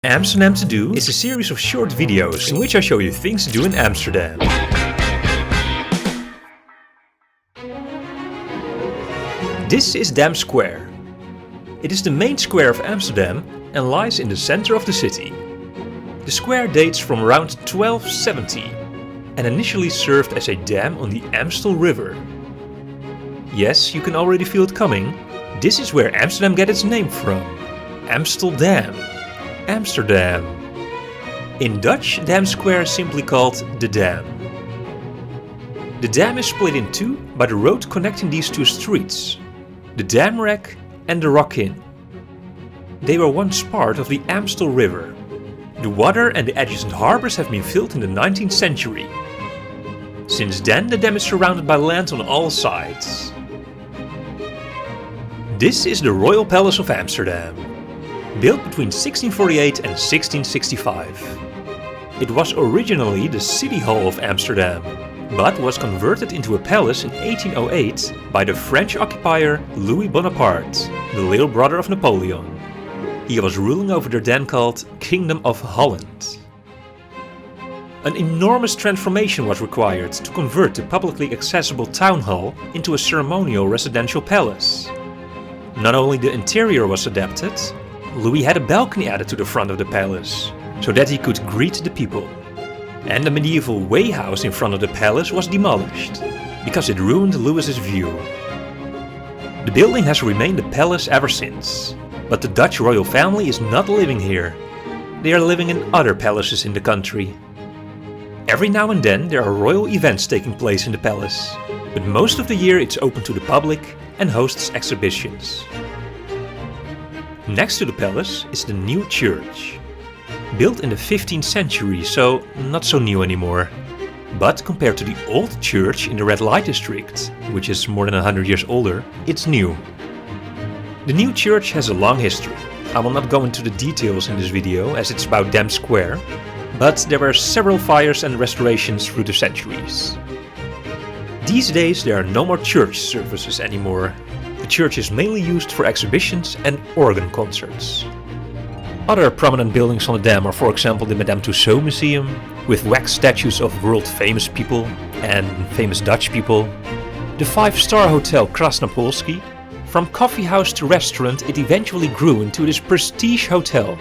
Amsterdam to Do is a series of short videos in which I show you things to do in Amsterdam. This is Dam Square. It is the main square of Amsterdam and lies in the center of the city. The square dates from around 1270 and initially served as a dam on the Amstel River. Yes, you can already feel it coming. This is where Amsterdam gets its name from. Amstel Dam. Amsterdam. In Dutch, Dam Square is simply called the Dam. The dam is split in two by the road connecting these two streets, the Damrek and the Rokin. They were once part of the Amstel River. The water and the adjacent harbors have been filled in the 19th century. Since then, the dam is surrounded by land on all sides. This is the Royal Palace of Amsterdam, built between 1648 and 1665. It was originally the City Hall of Amsterdam, but was converted into a palace in 1808 by the French occupier Louis Bonaparte, the little brother of Napoleon. He was ruling over the then called Kingdom of Holland. An enormous transformation was required to convert the publicly accessible town hall into a ceremonial residential palace. Not only the interior was adapted, Louis had a balcony added to the front of the palace, so that he could greet the people. And the medieval way house in front of the palace was demolished, because it ruined Louis's view. The building has remained a palace ever since, but the Dutch royal family is not living here. They are living in other palaces in the country. Every now and then there are royal events taking place in the palace, but most of the year it's open to the public and hosts exhibitions. Next to the palace is the new church. Built in the 15th century, so not so new anymore. But compared to the old church in the Red Light District, which is more than 100 years older, it's new. The new church has a long history. I will not go into the details in this video as it's about Dam Square, but there were several fires and restorations through the centuries. These days there are no more church services anymore. The church is mainly used for exhibitions and organ concerts. Other prominent buildings on the dam are, for example, the Madame Tussauds Museum, with wax statues of world-famous people and famous Dutch people, the 5-star hotel Krasnopolski. From coffee house to restaurant, it eventually grew into this prestige hotel.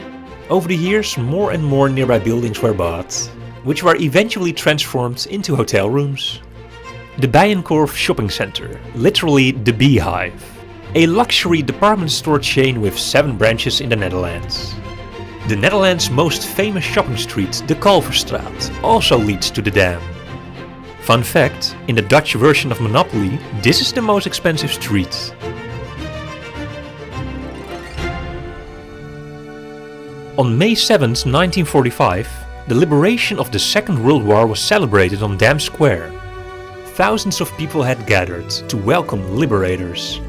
Over the years, more and more nearby buildings were bought, which were eventually transformed into hotel rooms. The Bijenkorf Shopping Center, literally the Beehive, a luxury department store chain with 7 branches in the Netherlands. The Netherlands' most famous shopping street, the Kalverstraat, also leads to the dam. Fun fact, in the Dutch version of Monopoly, this is the most expensive street. On May 7, 1945, the liberation of the Second World War was celebrated on Dam Square. Thousands of people had gathered to welcome liberators.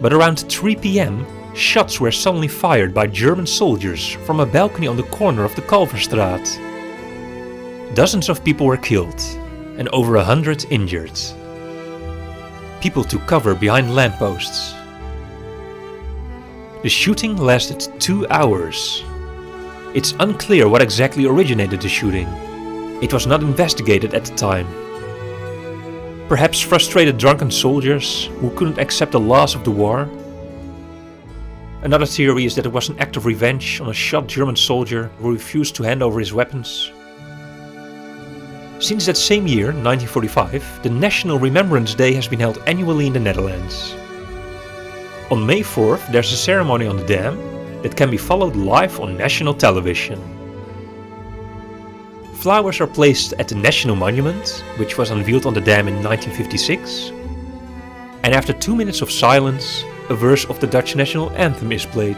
But around 3 p.m, shots were suddenly fired by German soldiers from a balcony on the corner of the Kalverstraat. Dozens of people were killed and over 100 injured. People took cover behind lampposts. The shooting lasted 2 hours. It's unclear what exactly originated the shooting. It was not investigated at the time. Perhaps frustrated drunken soldiers who couldn't accept the loss of the war. Another theory is that it was an act of revenge on a shot German soldier who refused to hand over his weapons. Since that same year, 1945, the National Remembrance Day has been held annually in the Netherlands. On May 4th, there's a ceremony on the dam that can be followed live on national television. Flowers are placed at the National Monument, which was unveiled on the dam in 1956. And after 2 minutes of silence, a verse of the Dutch national anthem is played.